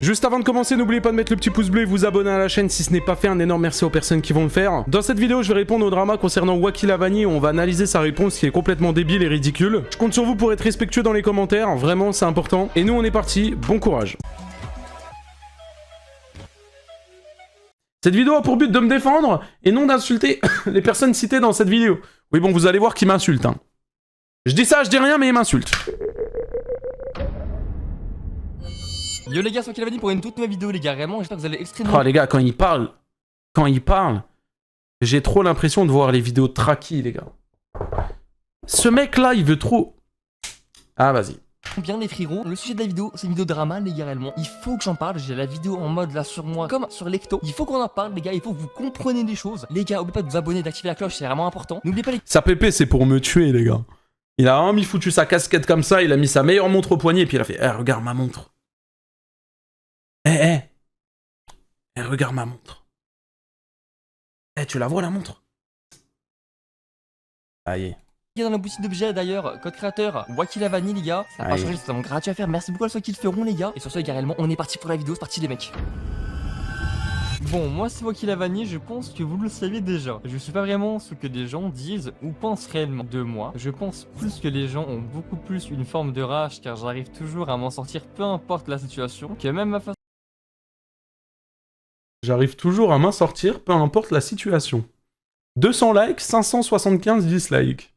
Juste avant de commencer, n'oubliez pas de mettre le petit pouce bleu et vous abonner à la chaîne si ce n'est pas fait. Un énorme merci aux personnes qui vont le faire. Dans cette vidéo, je vais répondre au drama concernant Wacky Lavani. On va analyser sa réponse qui est complètement débile et ridicule. Je compte sur vous pour être respectueux dans les commentaires. Vraiment, c'est important. Et nous, on est parti. Bon courage. Cette vidéo a pour but de me défendre et non d'insulter les personnes citées dans cette vidéo. Oui, bon, vous allez voir qui m'insulte. Hein. Je dis ça, je dis rien, mais il m'insulte. Yo les gars, c'est Wacky Lavani pour une toute nouvelle vidéo les gars, vraiment j'espère que vous allez extrêmement... Oh les gars, quand il parle, j'ai trop l'impression de voir les vidéos de Traki les gars. Ce mec là, il veut trop... Ah vas-y. Bien les frérots, le sujet de la vidéo, c'est une vidéo drama les gars réellement. Il faut que j'en parle, j'ai la vidéo en mode là sur moi, comme sur Lecto. Il faut qu'on en parle les gars, il faut que vous compreniez des choses. Les gars, n'oubliez pas de vous abonner, d'activer la cloche, c'est vraiment important. N'oubliez pas les... Sa pépé c'est pour me tuer les gars. Il a vraiment mis foutu sa casquette comme ça, il a mis sa meilleure montre au poignet et puis il a fait « Eh regarde ma montre. Eh regarde ma montre. Eh tu la vois la montre ?» Aïe. Dans la boutique d'objets d'ailleurs, code créateur Wacky Lavani les gars, ça va pas changer, c'est vraiment gratuit à faire, merci beaucoup à ceux qui le feront les gars. Et sur ce les gars réellement, on est parti pour la vidéo, c'est parti les mecs. Bon, moi c'est Wacky Lavani, je pense que vous le savez déjà. Je suis pas vraiment ce que des gens disent ou pensent réellement de moi. Je pense plus que les gens ont beaucoup plus une forme de rage car j'arrive toujours à m'en sortir peu importe la situation, que même ma façon... J'arrive toujours à m'en sortir, peu importe la situation. 200 likes, 575 dislikes.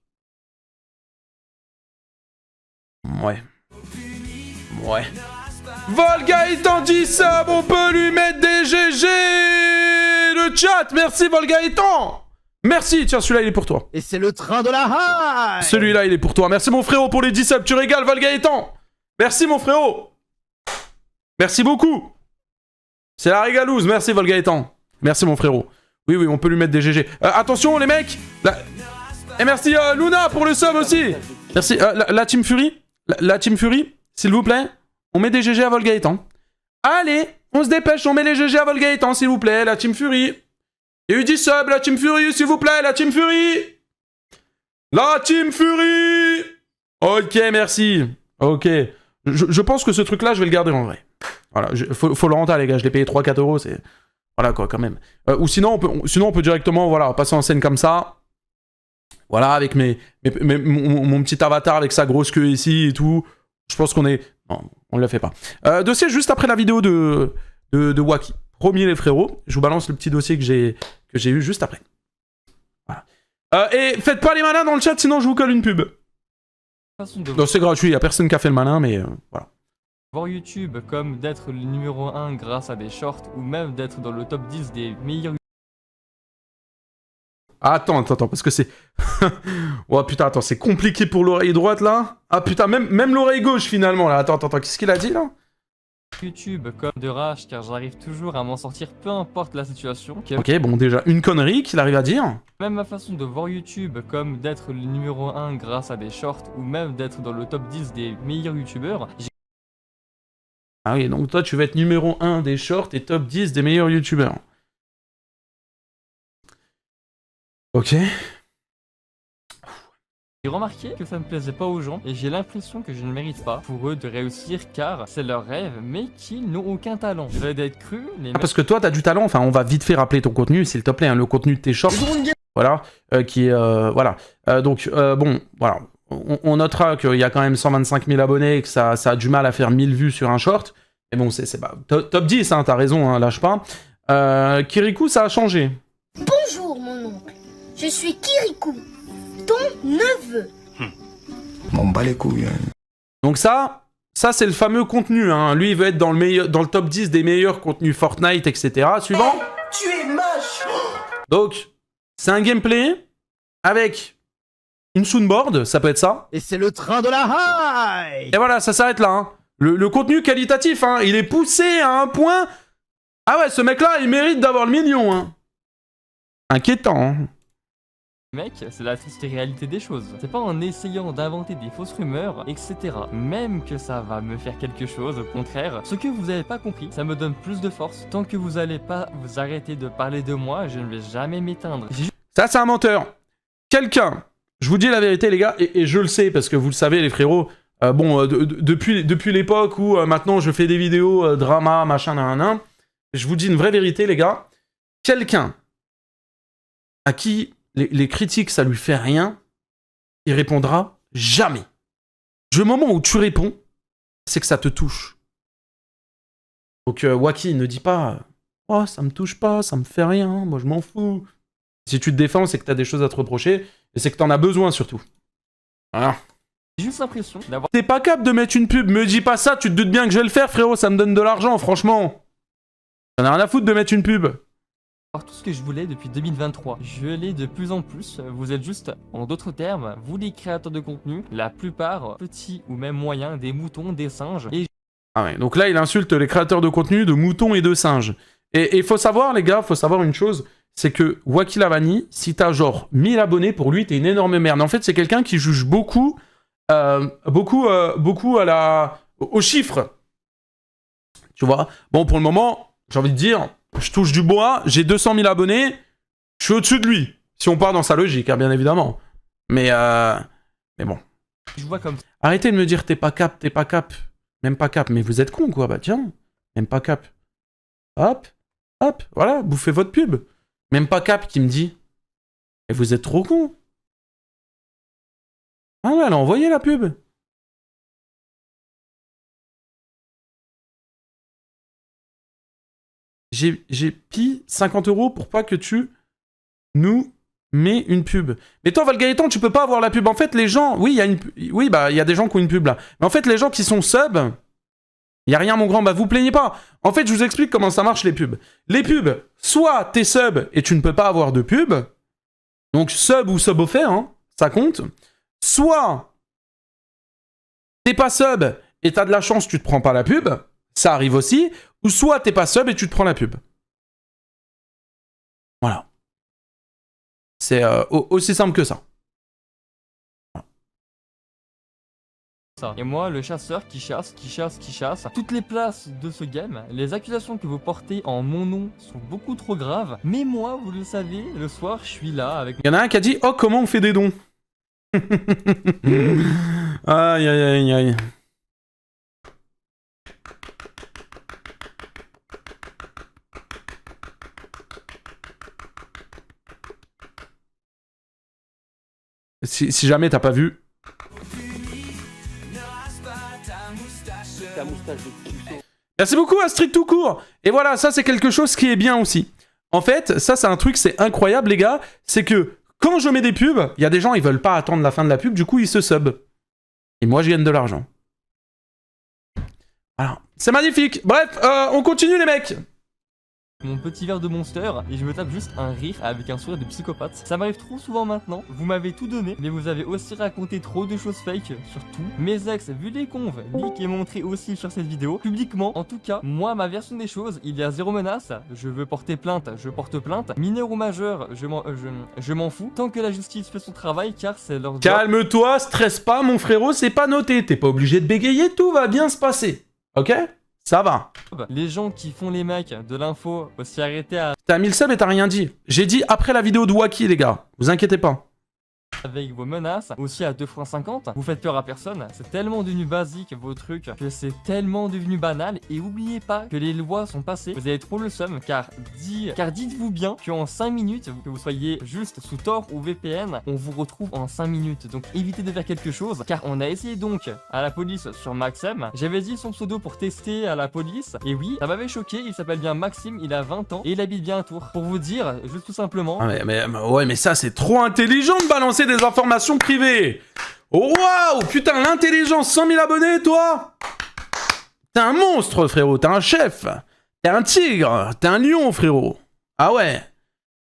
Ouais. Volgaëtan dit sub, on peut lui mettre des GG. Le chat, merci Volgaëtan. Merci, tiens, celui-là il est pour toi. Et c'est le train de la hype. Celui-là il est pour toi. Merci mon frérot pour les 10 subs, tu régales Volgaëtan. Merci mon frérot. Merci beaucoup. C'est la régalouse, merci Volgaëtan. Merci mon frérot. Oui, on peut lui mettre des GG. Attention les mecs. Et merci Luna pour le sub aussi. Merci. La Team Fury. La Team Fury, s'il vous plaît. On met des GG à Volgaëtan. Allez, on se dépêche, on met les GG à Volgaëtan, s'il vous plaît. La Team Fury. Il y a eu 10 subs, la Team Fury, s'il vous plaît. La Team Fury. La Team Fury. Ok, merci. Ok. Je pense que ce truc-là, je vais le garder en vrai. Voilà, faut le rentrer les gars, je l'ai payé 3-4 euros, c'est... Voilà quoi, quand même. Ou sinon on peut directement, voilà, passer en scène comme ça. Voilà, avec mon petit avatar avec sa grosse queue ici et tout. Je pense qu'on est... Non, on ne le fait pas. Dossier juste après la vidéo de Wacky. Promis les frérots, je vous balance le petit dossier que j'ai eu juste après. Voilà. Et faites pas les malins dans le chat, sinon je vous colle une pub. Non, c'est gratuit, il n'y a personne qui a fait le malin, mais voilà. Voir YouTube comme d'être le numéro 1 grâce à des shorts ou même d'être dans le top 10 des meilleurs... Attends, parce que c'est... Oh putain, attends, c'est compliqué pour l'oreille droite là. Ah putain, même l'oreille gauche finalement là. Attends, qu'est-ce qu'il a dit là? YouTube comme de rage car j'arrive toujours à m'en sortir peu importe la situation. Ok, bon déjà, une connerie qu'il arrive à dire. Même ma façon de voir YouTube comme d'être le numéro 1 grâce à des shorts ou même d'être dans le top 10 des meilleurs youtubeurs. Ah oui, donc toi tu vas être numéro 1 des shorts et top 10 des meilleurs youtubeurs. Ok. J'ai remarqué que ça ne plaisait pas aux gens et j'ai l'impression que je ne mérite pas pour eux de réussir car c'est leur rêve mais qu'ils n'ont aucun talent. Je vais d'être cru, les parce que toi t'as du talent, enfin on va vite fait rappeler ton contenu s'il te plaît, hein, le contenu de tes shorts. Voilà, qui est... voilà. Donc bon, voilà. On notera qu'il y a quand même 125 000 abonnés et que ça a du mal à faire 1000 vues sur un short. Mais bon, c'est pas... Top 10, hein, t'as raison, hein, lâche pas. Kirikou, ça a changé. Bonjour mon oncle, je suis Kirikou, ton neveu. M'en bats les couilles. Donc ça c'est le fameux contenu. Hein. Lui, il veut être dans le top 10 des meilleurs contenus Fortnite, etc. Suivant. Tu es moche. Donc, c'est un gameplay avec... une soundboard, ça peut être ça. Et c'est le train de la hype. Et voilà, ça s'arrête là. Hein. Le contenu qualitatif, hein, il est poussé à un point... Ah ouais, ce mec-là, il mérite d'avoir le million. Hein. Inquiétant. Hein. Mec, c'est la triste réalité des choses. C'est pas en essayant d'inventer des fausses rumeurs, etc. Même que ça va me faire quelque chose, au contraire. Ce que vous avez pas compris, ça me donne plus de force. Tant que vous allez pas vous arrêter de parler de moi, je ne vais jamais m'éteindre. Ça, c'est un menteur. Quelqu'un... Je vous dis la vérité les gars, et je le sais parce que vous le savez les frérots, Depuis l'époque où maintenant je fais des vidéos drama, machin, nan. Je vous dis une vraie vérité, les gars. Quelqu'un à qui les critiques, ça lui fait rien, il répondra jamais. Le moment où tu réponds, c'est que ça te touche. Donc, Wacky, ne dis pas « Oh, ça me touche pas, ça me fait rien, moi je m'en fous. » Si tu te défends, c'est que t'as des choses à te reprocher, et c'est que t'en as besoin, surtout. Voilà. J'ai juste l'impression d'avoir... T'es pas capable de mettre une pub, me dis pas ça, tu te doutes bien que je vais le faire, frérot, ça me donne de l'argent, franchement. J'en ai rien à foutre de mettre une pub. tout ce que je voulais depuis 2023. Je l'ai de plus en plus. Vous êtes juste, en d'autres termes, vous les créateurs de contenu, la plupart, petits ou même moyens, des moutons, des singes, et... Ah ouais, donc là, il insulte les créateurs de contenu de moutons et de singes. Et faut savoir, les gars, faut savoir une chose, c'est que Wacky Lavani, si t'as genre 1000 abonnés, pour lui, t'es une énorme merde. En fait, c'est quelqu'un qui juge beaucoup aux chiffres. Tu vois? Bon, pour le moment, j'ai envie de dire, je touche du bois, j'ai 200 000 abonnés, je suis au-dessus de lui. Si on part dans sa logique, hein, bien évidemment. Mais bon. je vois comme... Arrêtez de me dire t'es pas cap, Même pas cap, mais vous êtes con quoi, bah tiens, même pas cap. Hop, hop, voilà, bouffez votre pub. Même pas cap qui me dit. Et vous êtes trop con. Ah ouais, elle a envoyé la pub. J'ai pis 50 € pour pas que tu nous mets une pub. Mais toi, Valgaëtan, tu peux pas avoir la pub. En fait, les gens... Oui, il y a des gens qui ont une pub là. Mais en fait, les gens qui sont sub... Il y a rien, mon grand, bah vous plaignez pas. En fait, je vous explique comment ça marche les pubs. Les pubs, soit t'es sub et tu ne peux pas avoir de pub. Donc sub ou sub offert, hein, ça compte. Soit t'es pas sub et t'as de la chance, tu te prends pas la pub. Ça arrive aussi. Ou soit t'es pas sub et tu te prends la pub. Voilà. C'est aussi simple que ça. Et moi, le chasseur qui chasse, toutes les places de ce game, les accusations que vous portez en mon nom sont beaucoup trop graves, mais moi, vous le savez, le soir, je suis là avec... Il y en a un qui a dit « Oh, comment on fait des dons ?» Aïe, aïe, aïe, aïe. Si jamais t'as pas vu... Merci beaucoup Astrid tout court. Et voilà, ça c'est quelque chose qui est bien aussi. En fait, ça c'est un truc, c'est incroyable les gars. C'est que quand je mets des pubs, il y a des gens, ils veulent pas attendre la fin de la pub, du coup ils se sub. Et moi je gagne de l'argent. Voilà, c'est magnifique. Bref, on continue les mecs. Mon petit verre de Monster et je me tape juste un rire avec un sourire de psychopathe. Ça m'arrive trop souvent maintenant, vous m'avez tout donné, mais vous avez aussi raconté trop de choses fake sur tout. Mes ex, vu les conves, leak et montré aussi sur cette vidéo, publiquement. En tout cas, moi, ma version des choses, il y a zéro menace. Je veux porter plainte, je porte plainte. Mineur ou majeur, je m'en fous. Tant que la justice fait son travail, car c'est leur job. Calme-toi, stresse pas mon frérot, c'est pas noté. T'es pas obligé de bégayer, tout va bien se passer. Ok ? Ça va. Les gens qui font les mecs de l'info aussi arrêter à... T'as 1000 subs et t'as rien dit. J'ai dit après la vidéo de Wacky, les gars. Vous inquiétez pas. Avec vos menaces, aussi à 2x50, vous faites peur à personne. C'est tellement devenu basique vos trucs que c'est tellement devenu banal. Et oubliez pas que les lois sont passées. Vous avez trop le seum car dites-vous bien qu'en 5 minutes, que vous soyez juste sous Tor ou VPN, on vous retrouve en 5 minutes. Donc évitez de faire quelque chose car on a essayé donc à la police sur Maxem. J'avais dit son pseudo pour tester à la police. Et oui, ça m'avait choqué. Il s'appelle bien Maxime, il a 20 ans et il habite bien à Tours. Pour vous dire, juste tout simplement... Ah mais ça c'est trop intelligent de balancer des informations privées. Oh, waouh, putain, l'intelligence, 100 000 abonnés, toi. T'es un monstre, frérot, t'es un chef. T'es un tigre, t'es un lion, frérot. Ah ouais.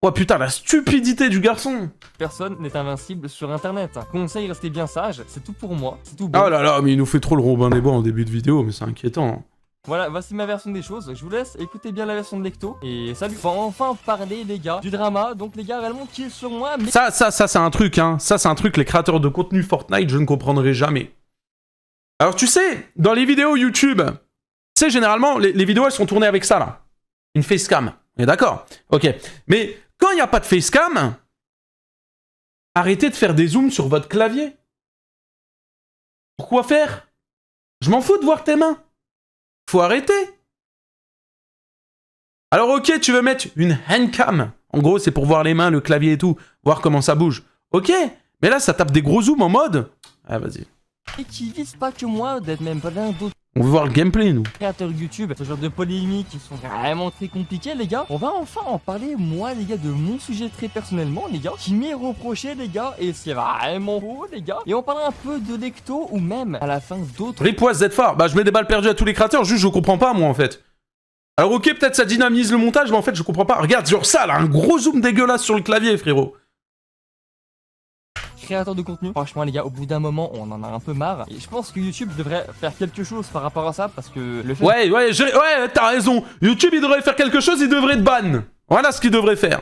Oh putain, la stupidité du garçon. Personne n'est invincible sur internet. Conseil, restez bien sage, c'est tout pour moi, c'est tout bon. Oh là là, mais il nous fait trop le Robin des Bois en début de vidéo, mais c'est inquiétant. Voilà, voici ma version des choses. Je vous laisse écouter bien la version de Lecto. Et salut. On va enfin parler, les gars, du drama. Donc, les gars, réellement, qui est sur moi. Mais... Ça, c'est un truc, hein. Ça, c'est un truc, les créateurs de contenu Fortnite, je ne comprendrai jamais. Alors, tu sais, dans les vidéos YouTube, tu sais, généralement, les vidéos, elles sont tournées avec ça, là. Une facecam. On est d'accord? Ok. Mais quand il n'y a pas de facecam, arrêtez de faire des zooms sur votre clavier. Pourquoi faire? Je m'en fous de voir tes mains. Faut arrêter. Alors ok, tu veux mettre une handcam. En gros, c'est pour voir les mains, le clavier et tout. Voir comment ça bouge. Ok, mais là, ça tape des gros zooms en mode... Ah, vas-y. Et qui vise pas que moi, d'être même plein d'autres On veut voir le gameplay, nous. créateurs YouTube, ce genre de polémiques qui sont vraiment très compliquées, les gars. On va enfin en parler, moi, les gars, de mon sujet très personnellement, les gars, qui m'est reproché, les gars, et c'est vraiment beau, les gars. Et on parlera un peu de lecto ou même à la fin d'autres. Ripoise Z-Far. Bah, je mets des balles perdues à tous les créateurs, juste je comprends pas, moi, en fait. Alors ok, peut-être ça dynamise le montage, mais en fait, je comprends pas. Regarde, genre ça, là, un gros zoom dégueulasse sur le clavier, frérot. Créateurs de contenu. Franchement, les gars, au bout d'un moment, on en a un peu marre. Et je pense que YouTube devrait faire quelque chose par rapport à ça, parce que le fait... Ouais, t'as raison. YouTube, il devrait faire quelque chose, il devrait te ban. Voilà ce qu'il devrait faire.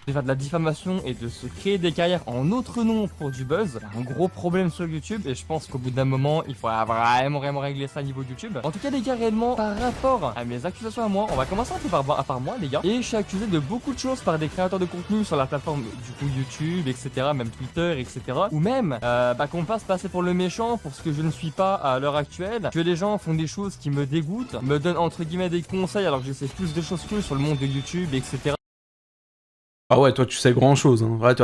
de faire de la diffamation et de se créer des carrières en notre nom pour du buzz, un gros problème sur YouTube et je pense qu'au bout d'un moment, il faudra vraiment régler ça au niveau de YouTube. En tout cas les gars, réellement, par rapport à mes accusations à moi, on va commencer un peu par moi les gars. Et je suis accusé de beaucoup de choses par des créateurs de contenu sur la plateforme du coup YouTube, etc. Même Twitter, etc. Ou même qu'on me fasse passer pour le méchant, pour ce que je ne suis pas à l'heure actuelle, que les gens font des choses qui me dégoûtent, me donnent entre guillemets des conseils alors que je sais plus de choses que sur le monde de YouTube, etc. Ah ouais, toi tu sais grand chose. Hein. Ouais,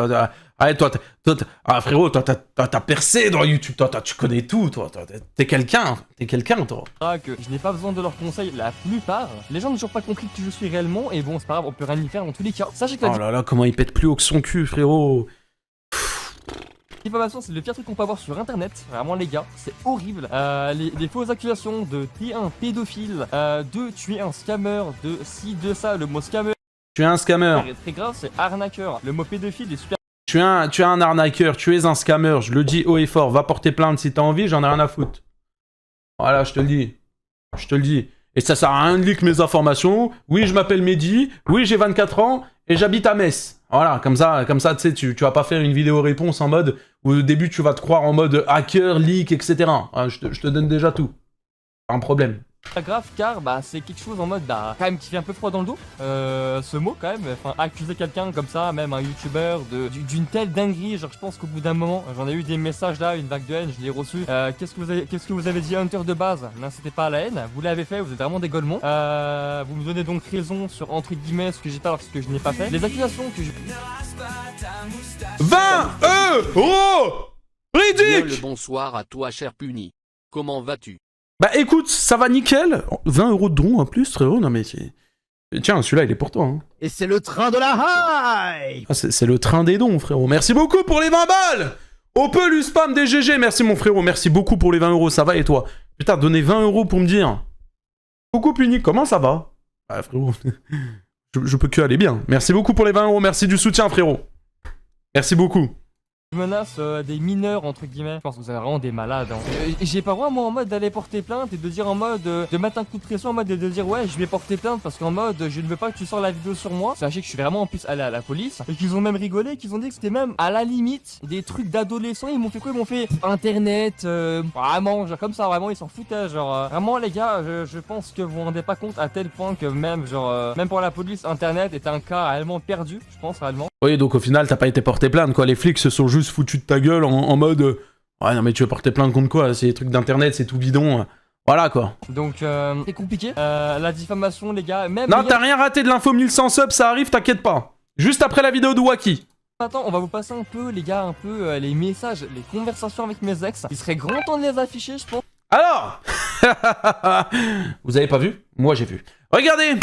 frérot, toi t'as percé dans YouTube, toi tu connais tout, toi t'es quelqu'un, toi. Que je n'ai pas besoin de leurs conseils, la plupart. Les gens n'ont toujours pas compris qui je suis réellement et bon, c'est pas grave, on peut rien y faire dans tous les cas. Sachez que oh là là, comment il pète plus haut que son cul, frérot. Diffamation, c'est le pire truc qu'on peut avoir sur internet, vraiment les gars, c'est horrible. Les fausses accusations de t'es un pédophile, de tu es un scammer, de ci, de ça, le mot scammer. Tu es un scammer. C'est très grave, c'est arnaqueur. Le mot pédophile est super. Tu es un arnaqueur, tu es un scammer, je le dis haut et fort, va porter plainte si t'as envie, j'en ai rien à foutre. Voilà, je te le dis. Je te le dis. Et ça sert à rien de leak mes informations. Oui, je m'appelle Mehdi, oui, j'ai 24 ans et j'habite à Metz. Voilà, comme ça, tu sais, tu vas pas faire une vidéo réponse en mode où au début tu vas te croire en mode hacker, leak, etc. Voilà, je te donne déjà tout. Pas un problème. Pas grave car c'est quelque chose en mode quand même qui fait un peu froid dans le dos ce mot quand même, enfin accuser quelqu'un comme ça, même un youtubeur d'une telle dinguerie, genre je pense qu'au bout d'un moment j'en ai eu des messages là, une vague de haine, je l'ai reçu. Qu'est-ce que vous avez dit Hunter de base? N'incitez pas à la haine, vous l'avez fait, vous êtes vraiment des golemons. Vous me donnez donc raison sur entre guillemets ce que j'ai pas alors ce que je n'ai pas fait. Les accusations que je... 20 euros Ridicule. Le bonsoir à toi cher Puni. Comment vas-tu? Bah écoute, ça va nickel. 20 euros de don en plus, frérot. Non mais c'est... Tiens, celui-là, il est pour toi. Hein. Et c'est le train de la hype. Ah, c'est le train des dons, frérot. Merci beaucoup pour les 20 balles. On peut lui spam des GG. Merci mon frérot. Merci beaucoup pour les 20 euros. Ça va et toi? Putain, donner 20 euros pour me dire. Coucou Puni, comment ça va? Ah frérot, je peux que aller bien. Merci beaucoup pour les 20 euros. Merci du soutien, frérot. Merci beaucoup. menace des mineurs entre guillemets. Je pense que vous avez vraiment des malades. Hein. J'ai pas vraiment moi en mode d'aller porter plainte et de dire en mode de mettre un coup de pression en mode de dire ouais je vais porter plainte parce qu'en mode je ne veux pas que tu sors la vidéo sur moi. Sachez que je suis vraiment en plus allé à la police et qu'ils ont même rigolé, qu'ils ont dit que c'était même à la limite des trucs d'adolescents. Ils m'ont fait quoi? Ils m'ont fait internet vraiment genre comme ça, vraiment ils s'en foutaient genre vraiment les gars, je pense que vous vous rendez pas compte à tel point que même genre même pour la police internet est un cas réellement perdu, je pense réellement. Oui, donc au final, t'as pas été porté plainte, quoi. Les flics se sont juste foutus de ta gueule en mode... ouais, non mais tu veux porter plainte contre quoi? C'est des trucs d'internet, c'est tout bidon. Voilà, quoi. Donc, c'est compliqué. La diffamation, les gars, même... Non, t'as rien raté de l'info 1100 subs, ça arrive, t'inquiète pas. Juste après la vidéo de Wacky. Attends, on va vous passer un peu, les gars, les messages, les conversations avec mes ex. Il serait grand temps de les afficher, je pense. Alors vous avez pas vu? Moi, j'ai vu. Regardez.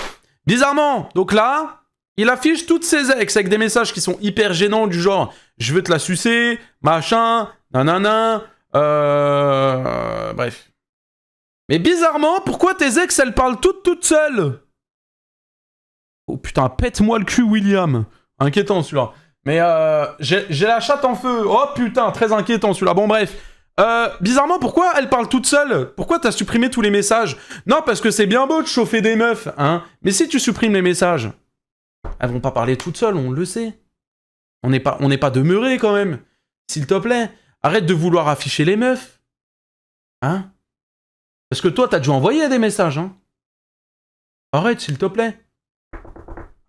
Bizarrement, donc là... Il affiche toutes ses ex avec des messages qui sont hyper gênants du genre « Je veux te la sucer, machin, nanana, bref. » Mais bizarrement, pourquoi tes ex, elles parlent toutes seules? Oh putain, pète-moi le cul, William. Inquiétant, celui-là. Mais j'ai la chatte en feu. Oh putain, très inquiétant, celui-là. Bon, bref. Bizarrement, pourquoi elles parlent toutes seules? Pourquoi t'as supprimé tous les messages? Non, parce que c'est bien beau de chauffer des meufs, hein. Mais si tu supprimes les messages... Elles vont pas parler toutes seules, on le sait. On n'est pas demeurés quand même. S'il te plaît, arrête de vouloir afficher les meufs. Hein? Parce que toi, t'as dû envoyer des messages, hein? Arrête, s'il te plaît.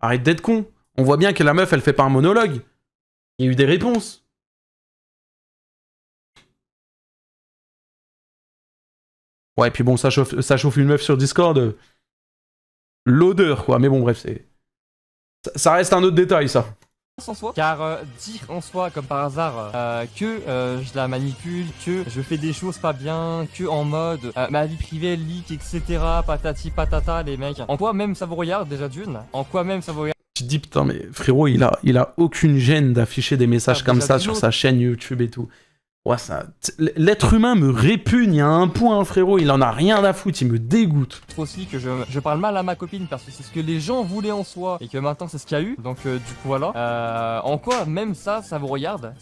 Arrête d'être con. On voit bien que la meuf, elle fait pas un monologue. Il y a eu des réponses. Ouais, puis bon, ça chauffe une meuf sur Discord. L'odeur, quoi. Mais bon, bref, ça reste un autre détail, ça. En soi, car dire en soi comme par hasard que je la manipule, que je fais des choses pas bien, que en mode ma vie privée leak, etc. patati patata, les mecs, en quoi même ça vous regarde déjà d'une, en quoi même ça vous regarde. Tu te dis putain mais frérot il a aucune gêne d'afficher des messages comme ça sur sa chaîne YouTube et tout. Ouais, ça, l'être humain me répugne à un point, frérot, il en a rien à foutre, il me dégoûte. Aussi que je parle mal à ma copine parce que c'est ce que les gens voulaient en soi et que maintenant c'est ce qu'il y a eu, donc du coup voilà. En quoi même ça vous regarde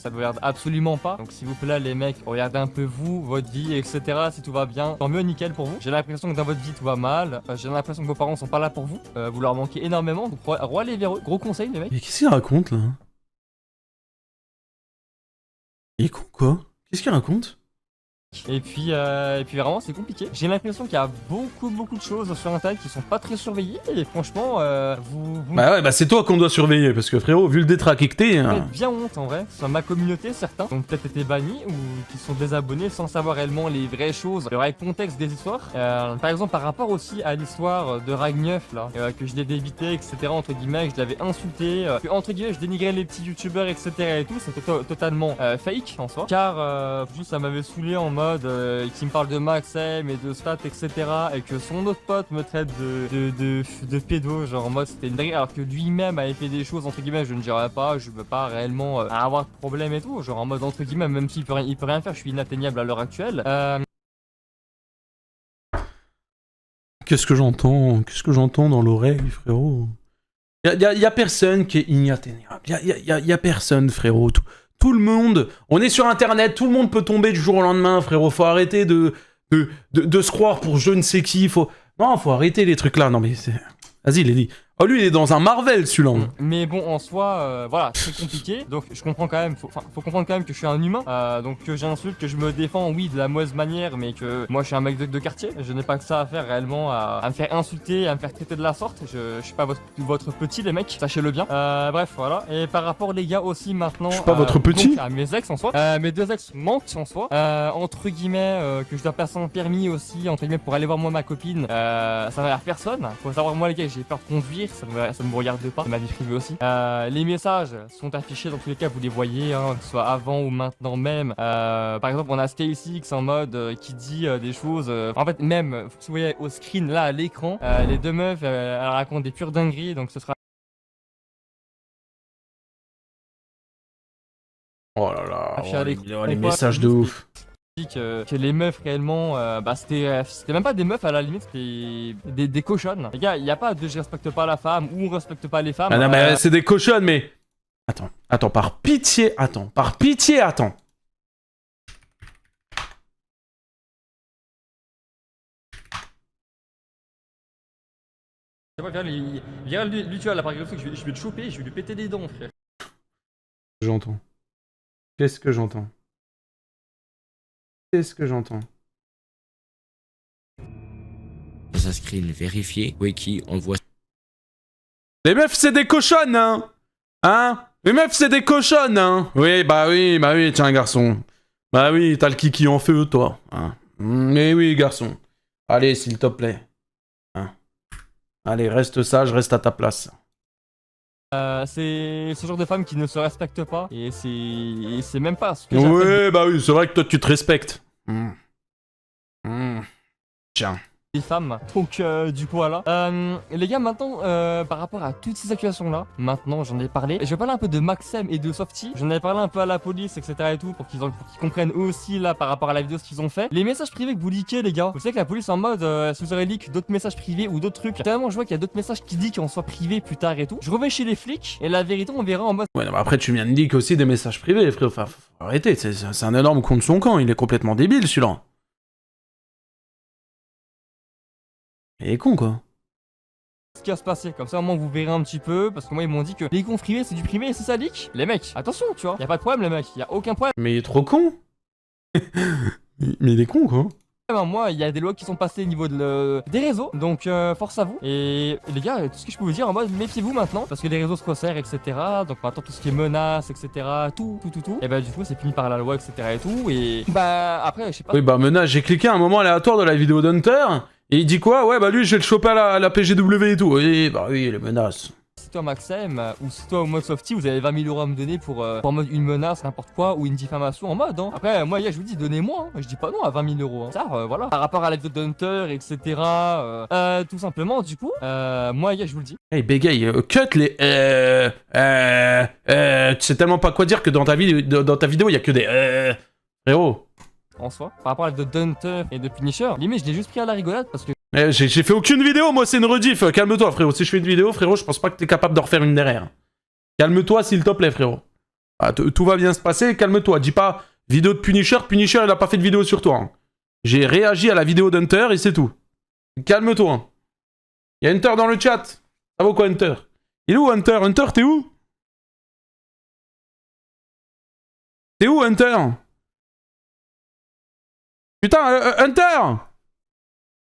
absolument pas. Donc s'il vous plaît les mecs, regardez un peu vous, votre vie, etc. Si tout va bien, tant mieux, nickel pour vous. J'ai l'impression que dans votre vie tout va mal, j'ai l'impression que vos parents sont pas là pour vous, vous leur manquez énormément, donc allez vers eux. Gros conseil les mecs. Mais qu'est-ce qu'il raconte là? Il est con quoi? Qu'est-ce qu'il raconte? Et puis vraiment c'est compliqué. J'ai l'impression qu'il y a beaucoup de choses sur internet qui sont pas très surveillées et franchement vous Bah ouais, bah c'est toi qu'on doit surveiller parce que frérot, vu le détraqué que t'es... faites bien honte en vrai. Sur ma communauté, certains ont peut-être été bannis ou qui sont désabonnés sans savoir réellement les vraies choses, le vrai contexte des histoires. Par exemple par rapport aussi à l'histoire de Ragneuf là, que je l'ai débité, etc. entre guillemets, que je l'avais insulté, que entre guillemets je dénigrais les petits youtubeurs, etc. et tout, c'était totalement fake en soi. Car juste ça m'avait saoulé en mode qui me parle de Maxem et de stats, etc. et que son autre pote me traite de pédo, genre en mode c'était une dinguerie, alors que lui-même avait fait des choses entre guillemets, je ne dirais pas, je veux pas réellement avoir de problème et tout, genre en mode entre guillemets, même s'il peut rien faire, je suis inatteignable à l'heure actuelle. Qu'est-ce que j'entends dans l'oreille, frérot? Y a personne qui est inatteignable. Y a personne, frérot. Tout le monde, on est sur internet, tout le monde peut tomber du jour au lendemain, frérot. Faut arrêter de se croire pour je ne sais qui. Non, faut arrêter les trucs là. Non mais c'est... Vas-y, il est dit. Oh, lui, il est dans un Marvel, celui-là. Mais bon, en soi, voilà, c'est compliqué. Donc, je comprends quand même, faut comprendre quand même que je suis un humain. Donc, que j'insulte, que je me défends, oui, de la mauvaise manière, mais que moi, je suis un mec de quartier. Je n'ai pas que ça à faire réellement, à me faire insulter, à me faire traiter de la sorte. Je suis pas votre petit, les mecs, sachez-le bien. Bref, voilà. Et par rapport, les gars, aussi, maintenant. Je suis pas votre petit. Donc, à mes ex en soi. Mes deux ex manquent en soi. Entre guillemets, que je dois passer un permis aussi, entre guillemets, pour aller voir moi ma copine. Ça n'a l'air personne. Faut savoir, moi, les gars, j'ai peur de conduire. Ça ne me regarde pas, c'est ma vie privée aussi. Les messages sont affichés dans tous les cas, vous les voyez, hein, que ce soit avant ou maintenant même. Par exemple, on a StacyX en mode qui dit des choses. En fait, même, vous voyez au screen là à l'écran, les deux meufs, elles racontent des pures dingueries, donc ce sera. Oh là là, les les messages de ouf. Que les meufs réellement, c'était même pas des meufs à la limite, c'était des cochonnes. Les gars, il y a pas de je respecte pas la femme ou on respecte pas les femmes. Ah non mais c'est des cochonnes mais... Attends, par pitié, attends. Viens lui tu vois là par exemple, je vais le choper, je vais lui péter les dents frère. J'entends. Qu'est-ce que j'entends? Dans un screen vérifié, Wiki envoie. Les meufs, c'est des cochonnes, hein? Les meufs, c'est des cochonnes, hein? Oui, tiens, garçon. Bah oui, t'as le kiki en feu, toi. Hein? Mais oui, garçon. Allez, s'il te plaît. Hein? Allez, reste sage, reste à ta place. C'est ce genre de femme qui ne se respecte pas et c'est même pas ce que ouais, bah oui, c'est vrai que toi tu te respectes. Tiens. Les femmes, donc du coup voilà. Les gars, maintenant par rapport à toutes ces accusations là, maintenant j'en ai parlé. Je vais parler un peu de Maxem et de Softy. J'en ai parlé un peu à la police, etc. et tout, pour qu'ils comprennent eux aussi là par rapport à la vidéo ce qu'ils ont fait. Les messages privés que vous leakez, les gars. Vous savez que la police en mode si vous avez leak d'autres messages privés ou d'autres trucs. Tellement je vois qu'il y a d'autres messages qui disent qu'on soit privés plus tard et tout. Je reviens chez les flics et la vérité on verra en mode. Ouais, non, mais après tu viens de leak aussi des messages privés, frère. Enfin, faut arrêter, c'est un énorme con de son camp. Il est complètement débile celui-là. Il est con quoi. Ce qui va se passer, comme ça au moins vous verrez un petit peu, parce que moi ils m'ont dit que les comptes privés c'est du privé et c'est ça leak. Les mecs, attention tu vois, y a pas de problème les mecs, y a aucun problème. Mais il est trop con. Mais il est con quoi. Moi, il y a des lois qui sont passées au niveau des réseaux, donc force à vous. Et les gars, tout ce que je peux vous dire en mode, méfiez-vous maintenant, parce que les réseaux se resserrent, etc. Donc maintenant, tout ce qui est menaces, etc., tout, et bah du coup, c'est puni par la loi, etc. et tout. Et bah après, je sais pas. Oui, bah menace, j'ai cliqué à un moment aléatoire de la vidéo d'Hunter, et il dit quoi? Ouais, bah lui, je vais le choper à la PGW et tout. Oui, bah oui, les menaces. Si toi Maxem ou si toi au mode Softy vous avez 20 000 € à me donner pour en mode une menace, n'importe quoi, ou une diffamation en mode hein. Après moi je vous dis donnez-moi, hein. Je dis pas non à 20 000 €. Hein. Ça voilà. Par rapport à la vidéo d'Hunter, etc. Tout simplement du coup, moi je vous le dis. Hey bégaye, cut les tu sais tellement pas quoi dire que dans ta vidéo il y a que des frérot. En soi, par rapport à la vidéo d'Hunter et de Punisher, limite je l'ai juste pris à la rigolade parce que J'ai fait aucune vidéo, moi c'est une rediff. Calme-toi frérot, si je fais une vidéo frérot, je pense pas que t'es capable de refaire une derrière. Calme-toi s'il te plaît frérot. Ah, tout va bien se passer, calme-toi. Dis pas vidéo de Punisher, Punisher il a pas fait de vidéo sur toi. Hein. J'ai réagi à la vidéo d'Hunter et c'est tout. Calme-toi. Y'a Hunter dans le chat. Ça vaut quoi Hunter? Il est où Hunter? Hunter t'es où? T'es où Hunter? Putain Hunter!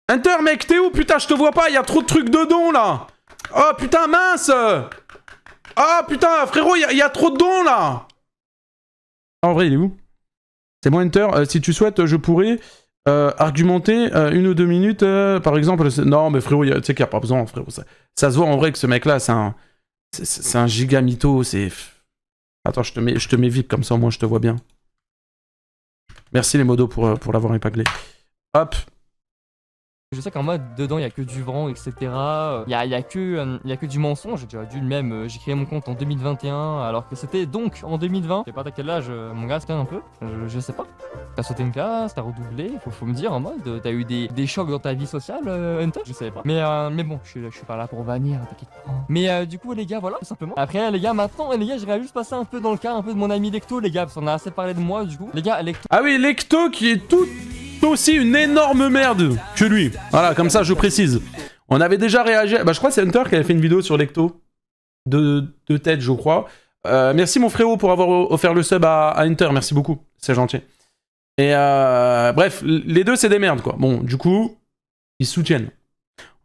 Hunter, mec, t'es où? Putain, je te vois pas, y a trop de trucs de dons, là. Oh, putain, mince. Oh, putain, frérot, y a trop de dons, là. En vrai, il est où? C'est moi, Hunter. Si tu souhaites, je pourrais argumenter 1 ou 2 minutes, par exemple. Non, mais frérot, tu sais qu'il n'y a pas besoin, frérot. Ça se voit en vrai que ce mec-là, c'est un giga mytho, c'est... Attends, je te mets VIP, comme ça, au moins, je te vois bien. Merci, les modos, pour l'avoir épinglé. Hop. je sais qu'en mode dedans il y a que du vent, etc. Il y a que du mensonge. J'ai déjà dû le même. J'ai créé mon compte en 2021 alors que c'était donc en 2020. Je sais pas à quel âge mon gars c'était un peu. Je sais pas. T'as sauté une classe, t'as redoublé. Faut me dire en mode t'as eu des chocs dans ta vie sociale, Hunter. Je savais pas. Mais bon, je suis pas là pour bannir, t'inquiète pas. Mais du coup les gars voilà tout simplement. Après les gars maintenant les gars j'aimerais juste passer un peu dans le cas un peu de mon ami Lecto les gars parce qu'on a assez parlé de moi du coup. Les gars Lecto. Ah oui Lecto qui est tout aussi une énorme merde que lui. Voilà, comme ça je précise. On avait déjà réagi... Bah je crois que c'est Hunter qui avait fait une vidéo sur Lecto. De tête je crois. Merci mon frérot pour avoir offert le sub à Hunter, merci beaucoup. C'est gentil. Et bref, les deux c'est des merdes quoi. Bon, du coup, ils se soutiennent.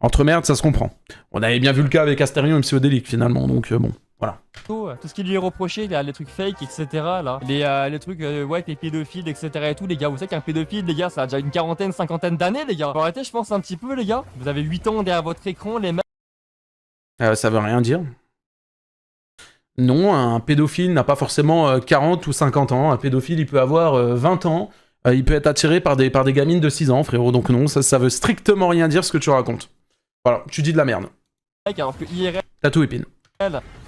Entre merdes, ça se comprend. On avait bien vu le cas avec Asterion et Psyodélique finalement, donc bon. Voilà. Tout ce qui lui est reproché, là, les trucs fake, etc. Là, les trucs, ouais, les pédophiles, etc. et tout, les gars. Vous savez qu'un pédophile, les gars, ça a déjà une quarantaine, cinquantaine d'années, les gars. Faut arrêter, je pense, un petit peu, les gars. Vous avez 8 ans derrière votre écran, les mecs. Ça veut rien dire. Non, un pédophile n'a pas forcément 40 ou 50 ans. Un pédophile, il peut avoir 20 ans. Il peut être attiré par des gamines de 6 ans, frérot. Donc non, ça veut strictement rien dire ce que tu racontes. Voilà, tu dis de la merde. Alors que IRL... T'as tout épine.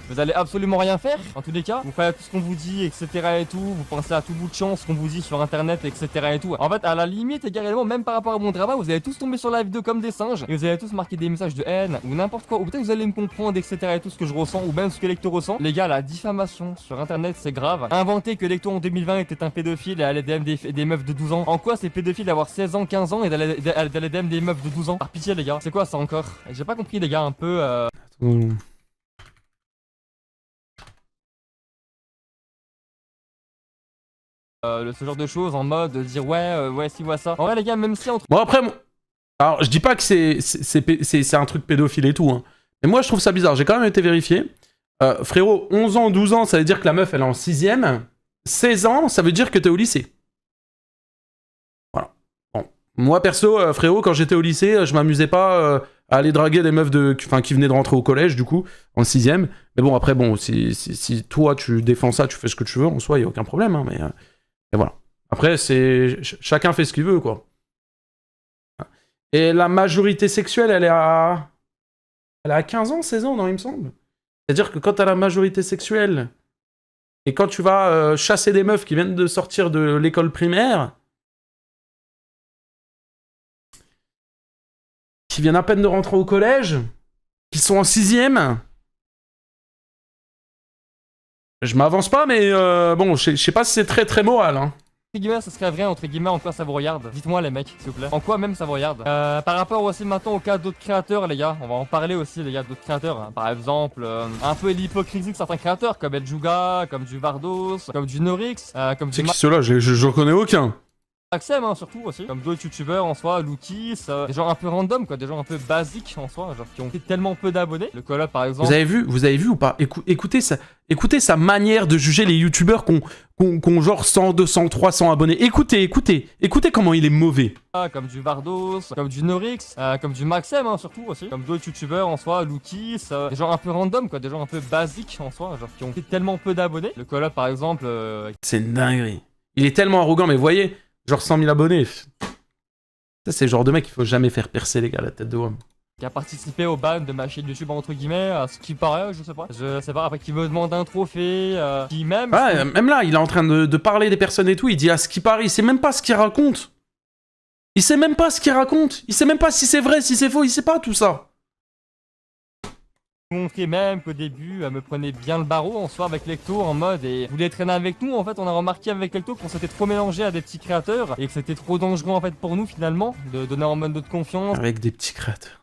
Vous allez absolument rien faire, en tous les cas. Vous faites tout ce qu'on vous dit, etc. et tout. Vous pensez à tout bout de champ, ce qu'on vous dit sur internet, etc. et tout. En fait, à la limite, également, même par rapport à mon travail, vous allez tous tomber sur la vidéo comme des singes. Et vous allez tous marquer des messages de haine ou n'importe quoi. Ou peut-être vous allez me comprendre, etc. et tout ce que je ressens, ou même ce que Lecto ressent. Les gars, la diffamation sur internet, c'est grave. Inventer que Lecto en 2020 était un pédophile et allait DM des meufs de 12 ans. En quoi c'est pédophile d'avoir 16 ans, 15 ans et d'aller DM des meufs de 12 ans? Par pitié, les gars. C'est quoi ça encore? J'ai pas compris, les gars, un peu. Ce genre de choses en mode de dire ouais si ouais ça. En vrai les gars même si entre... Bon après, alors je dis pas que c'est un truc pédophile et tout, hein. Mais moi je trouve ça bizarre, j'ai quand même été vérifié. Frérot, 11 ans, 12 ans, ça veut dire que la meuf elle est en 6ème. 16 ans, ça veut dire que t'es au lycée. Voilà. Bon. Moi perso, frérot, quand j'étais au lycée, je m'amusais pas à aller draguer des meufs qui venaient de rentrer au collège du coup, en 6ème. Mais bon après, bon, si toi tu défends ça, tu fais ce que tu veux, en soi y a aucun problème, hein, mais... Et voilà. Après, chacun fait ce qu'il veut, quoi. Et la majorité sexuelle, elle est à 15 ans, 16 ans, non, il me semble. C'est-à-dire que quand t'as la majorité sexuelle, et quand tu vas chasser des meufs qui viennent de sortir de l'école primaire, qui viennent à peine de rentrer au collège, qui sont en 6ème... Je m'avance pas, mais bon, je sais pas si c'est très très moral, hein. Entre guillemets, ça serait vrai, entre guillemets, en quoi ça vous regarde? Dites-moi les mecs, s'il vous plaît. En quoi même ça vous regarde? Par rapport aussi maintenant au cas d'autres créateurs, les gars, on va en parler aussi, les gars, d'autres créateurs. Hein. Par exemple, un peu l'hypocrisie de certains créateurs, comme El Juga, comme du Vardos, comme du Norix, comme du... C'est qui ceux-là? Je reconnais aucun. Maxem hein, surtout aussi, comme d'autres youtubeurs en soi, Loukis, des gens un peu random quoi, des gens un peu basiques en soi, genre qui ont tellement peu d'abonnés. Le Call Up par exemple. Vous avez vu ou pas? Écoutez sa manière de juger les youtubeurs qui ont genre 100, 200, 300 abonnés. Écoutez comment il est mauvais. Comme du Vardos, comme du Norix, comme du Maxem hein, surtout aussi, comme d'autres youtubeurs en soi, Loukis, des gens un peu random quoi, des gens un peu basiques en soi, genre qui ont tellement peu d'abonnés. Le Call Up par exemple. C'est une dinguerie. Il est tellement arrogant, mais vous voyez, genre 100 000 abonnés. Ça, c'est le genre de mec qu'il faut jamais faire percer, les gars, la tête de homme. Qui a participé au ban de ma chaîne YouTube entre guillemets, à ce qui paraît, je sais pas, après qui me demande un trophée, qui même... Ouais, même là, il est en train de parler des personnes et tout, il dit à ce qui paraît, il sait même pas ce qu'il raconte. Il sait même pas ce qu'il raconte, il sait même pas si c'est vrai, si c'est faux, il sait pas tout ça. Montrer même qu'au début, elle me prenait bien le barreau en soi avec Lecto en mode et voulait traîner avec nous. En fait, on a remarqué avec Lecto qu'on s'était trop mélangé à des petits créateurs et que c'était trop dangereux en fait pour nous finalement de donner en mode de confiance Avec des petits créateurs.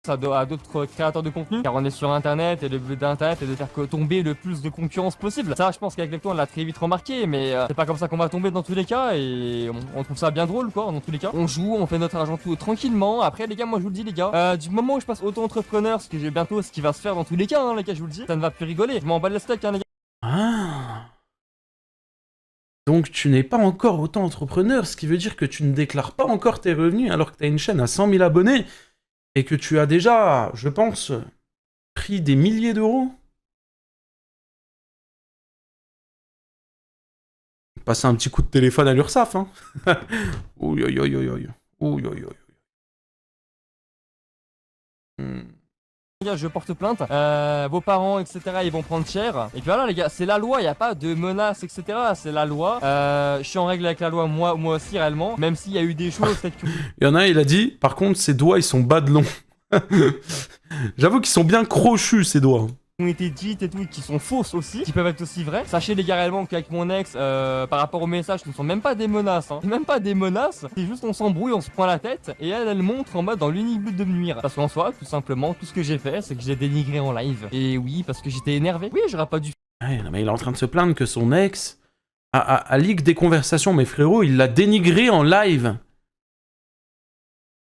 à d'autres créateurs de contenu car on est sur internet et le but d'internet est de faire tomber le plus de concurrence possible. Ça je pense qu'avec Lecto on l'a très vite remarqué mais c'est pas comme ça qu'on va tomber dans tous les cas et on trouve ça bien drôle quoi dans tous les cas. On joue, on fait notre argent tout tranquillement. Après les gars, moi je vous le dis les gars, du moment où je passe auto-entrepreneur, ce que j'ai bientôt, ce qui va se faire dans tous les cas hein, les gars, je vous le dis, ça ne va plus rigoler. Je m'en bats les steaks hein les gars. Ah. Donc tu n'es pas encore auto-entrepreneur, ce qui veut dire que tu ne déclares pas encore tes revenus alors que tu as une chaîne à 100 000 abonnés et que tu as déjà, je pense, pris des milliers d'euros. Passer un petit coup de téléphone à l'URSSAF, hein. Ouh, ouh, ouh, ouh, ouh. Ouh, ouh, ouh. Les gars, je porte plainte, vos parents, etc. ils vont prendre cher. Et puis voilà les gars, c'est la loi, il n'y a pas de menaces, etc. C'est la loi. Je suis en règle avec la loi, moi aussi réellement. Même s'il y a eu des choses, peut-être que... Il y en a un, il a dit, par contre, ses doigts, ils sont bas de long. J'avoue qu'ils sont bien crochus, ces doigts. ont été dites et tout, qui sont fausses aussi, qui peuvent être aussi vraies. Sachez les gars réellement qu'avec mon ex, par rapport aux messages, ce ne sont même pas des menaces, hein. Même pas des menaces, c'est juste on s'embrouille, on se prend la tête, et elle montre en mode dans l'unique but de me nuire. Parce qu'en soi, tout simplement, tout ce que j'ai fait, c'est que j'ai dénigré en live. Et oui, parce que j'étais énervé. Oui, j'aurais pas dû... Ouais, non, mais il est en train de se plaindre que son ex a leak des conversations, mais frérot, il l'a dénigré en live.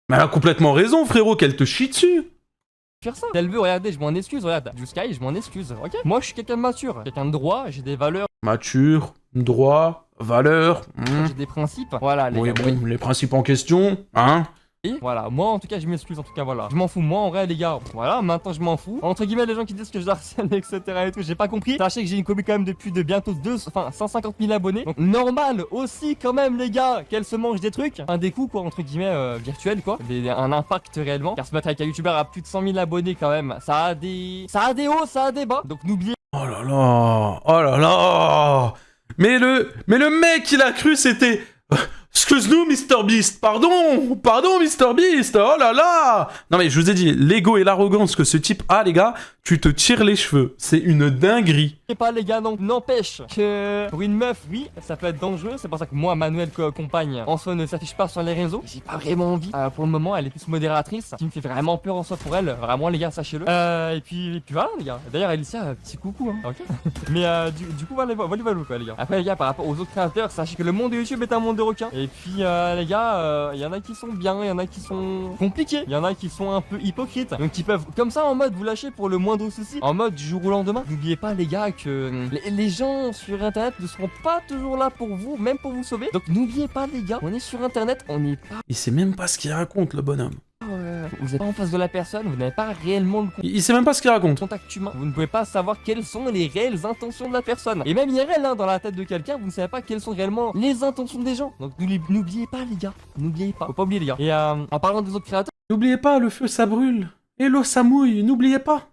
Mais elle a complètement raison, frérot, qu'elle te chie dessus. faire ça. Elle veut, regardez, je m'en excuse, regarde. Du Sky, je m'en excuse, ok. Moi, je suis quelqu'un de mature, quelqu'un de droit, j'ai des valeurs. Mature, droit, valeur. J'ai des principes. Voilà, les Oui, gars. bon, les principes en question, hein. Et voilà, moi en tout cas je m'excuse en tout cas voilà. Je m'en fous, moi en vrai les gars, voilà, maintenant je m'en fous. Entre guillemets les gens qui disent que je harcèle etc et tout, j'ai pas compris. Sachez que j'ai une commu quand même depuis de bientôt 150 000 abonnés. Donc normal aussi quand même les gars qu'elle se mange des trucs. Un des coups quoi entre guillemets virtuels quoi. Un impact réellement. Car se mettre avec un youtubeur à plus de 100 000 abonnés quand même, ça a des hauts, ça a des bas. Donc n'oubliez. Oh là là, oh là là. Mais le mec il a cru c'était... Excuse-nous, Mr Beast, pardon, Mr Beast, oh là là. Non mais je vous ai dit, l'ego et l'arrogance que ce type a, les gars, tu te tires les cheveux, c'est une dinguerie. Et pas les gars, donc n'empêche que pour une meuf, oui, ça peut être dangereux, c'est pour ça que moi, Manuel, compagne, en soi ne s'affiche pas sur les réseaux, j'ai pas vraiment envie. Pour le moment, elle est plus modératrice, ce qui me fait vraiment peur en soi pour elle, vraiment les gars, sachez-le. Et puis voilà les gars, d'ailleurs Alicia, petit coucou, hein, ok. Mais du coup, voilà quoi les gars. Après les gars, par rapport aux autres créateurs, sachez que le monde de YouTube est un monde de requins. Et puis les gars, il y en a qui sont bien, il y en a qui sont compliqués, il y en a qui sont un peu hypocrites, donc qui peuvent comme ça en mode vous lâcher pour le moindre souci, en mode du jour au lendemain. N'oubliez pas les gars que les gens sur internet ne seront pas toujours là pour vous, même pour vous sauver. Donc n'oubliez pas les gars, on est sur internet, on n'est pas... Il sait même pas ce qu'il raconte le bonhomme. Vous n'êtes pas en face de la personne, vous n'avez pas réellement le Il sait même pas ce qu'il raconte. contact humain. Vous ne pouvez pas savoir quelles sont les réelles intentions de la personne. Et même IRL, hein, dans la tête de quelqu'un, vous ne savez pas quelles sont réellement les intentions des gens. Donc n'oubliez pas les gars, n'oubliez pas. Faut pas oublier les gars. Et en parlant des autres créateurs, N'oubliez pas, le feu ça brûle. Et l'eau ça mouille, n'oubliez pas.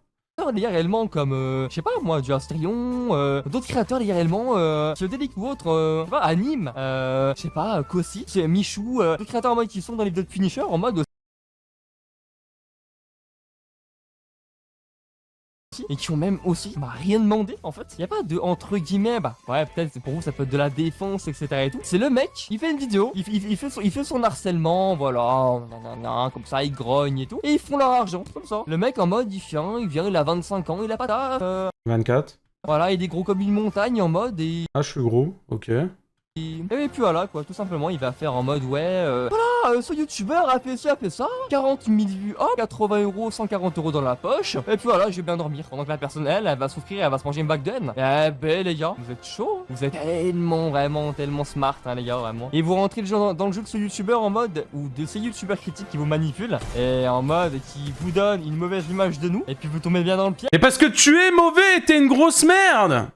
les gars réellement comme, je sais pas moi, du Astrion, d'autres créateurs les gars réellement, Psyodélique ou autre, je sais pas, Anime, je sais pas, Kossi, Michou, d'autres créateurs en mode qui sont dans les vidéos de Punisher, en mode et qui ont même aussi rien demandé en fait. Il y a pas de entre guillemets ouais peut-être pour vous ça peut être de la défense etc et tout. C'est le mec, il fait une vidéo, il fait son harcèlement, voilà, nanana, comme ça il grogne et tout. Et ils font leur argent comme ça. Le mec en mode il vient, il a 25 ans, il a pas taf. 24. Voilà, il est gros comme une montagne en mode et... Ah je suis gros, ok. Et puis voilà quoi, tout simplement il va faire en mode ouais voilà, ce youtubeur a fait ça, 40 000 vues, hop, 80 euros, 140 euros dans la poche, et puis voilà, je vais bien dormir. Pendant que la personne elle va souffrir, elle va se manger une bague de haine. Eh ben les gars, vous êtes chaud, vous êtes tellement smart hein les gars, vraiment. Et vous rentrez dans le jeu de ce youtubeur en mode, ou de ces youtubeurs critiques qui vous manipulent, et en mode qui vous donnent une mauvaise image de nous, et puis vous tombez bien dans le pied. Et parce que tu es mauvais, t'es une grosse merde.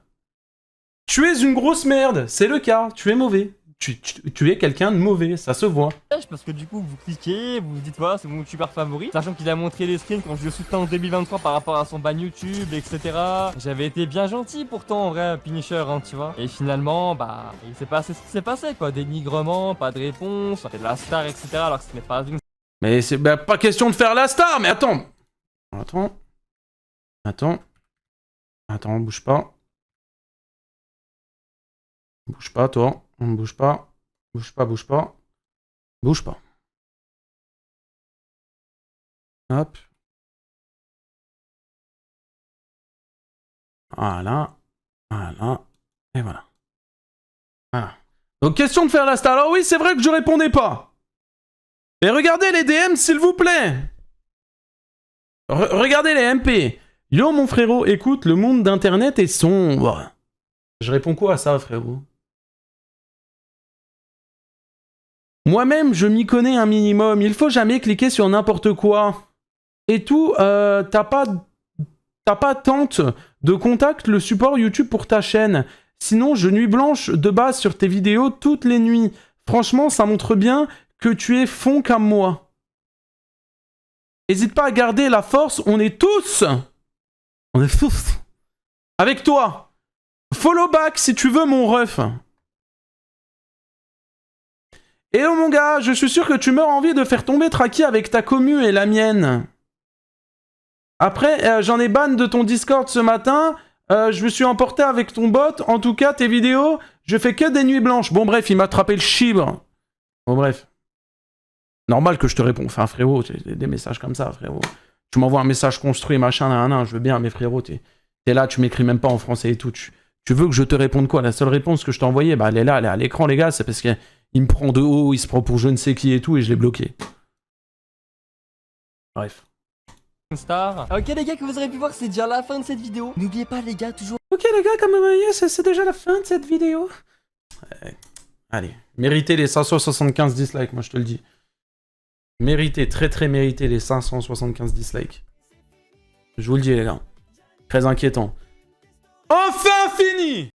Tu es une grosse merde, c'est le cas, tu es mauvais. Tu es quelqu'un de mauvais, ça se voit. Parce que du coup vous cliquez, vous vous dites voilà c'est mon youtubeur favori, sachant qu'il a montré les screens quand je le soutiens en 2023 par rapport à son ban YouTube, etc. J'avais été bien gentil pourtant en vrai Punisher hein, tu vois. Et finalement bah il s'est passé ce qui s'est passé quoi, dénigrement, pas de réponse, c'est de la star etc. alors que ce n'est pas une... Mais c'est pas question de faire la star, mais attends, bouge pas. Bouge pas, toi. Bouge pas. Hop. Voilà. Et voilà. Donc, question de faire la star. Alors oui, c'est vrai que je répondais pas. Mais regardez les DM, s'il vous plaît. Regardez les MP. Yo, mon frérot, écoute, le monde d'Internet est sombre. Je réponds quoi à ça, frérot? Moi-même, je m'y connais un minimum. Il faut jamais cliquer sur n'importe quoi. Et tout, t'as pas tente de contact le support YouTube pour ta chaîne. Sinon, je nuit blanche de base sur tes vidéos toutes les nuits. Franchement, ça montre bien que tu es fond comme moi. N'hésite pas à garder la force, on est tous avec toi. Follow back si tu veux, mon ref. Hello mon gars, je suis sûr que tu meurs envie de faire tomber Traki avec ta commu et la mienne. Après, j'en ai ban de ton Discord ce matin. Je me suis emporté avec ton bot. En tout cas, tes vidéos, je fais que des nuits blanches. Bon bref, il m'a attrapé le chibre. Bon bref. Normal que je te réponds. Enfin frérot, des messages comme ça, frérot. Tu m'envoies un message construit, machin, nan, je veux bien, mais frérot, t'es là, tu m'écris même pas en français et tout. Tu veux que je te réponde quoi? La seule réponse que je t'ai envoyée, bah elle est là, elle est à l'écran les gars, c'est parce qu'il me prend de haut, il se prend pour je ne sais qui et tout, et je l'ai bloqué. Bref. Star. Ok les gars, que vous aurez pu voir, c'est déjà la fin de cette vidéo. N'oubliez pas les gars, toujours... Ok les gars, comme vous voyez, c'est déjà la fin de cette vidéo. Allez, méritez les 575 dislikes, moi je te le dis. Méritez, très mérité les 575 dislikes. Je vous le dis les gars. Très inquiétant. Enfin fini!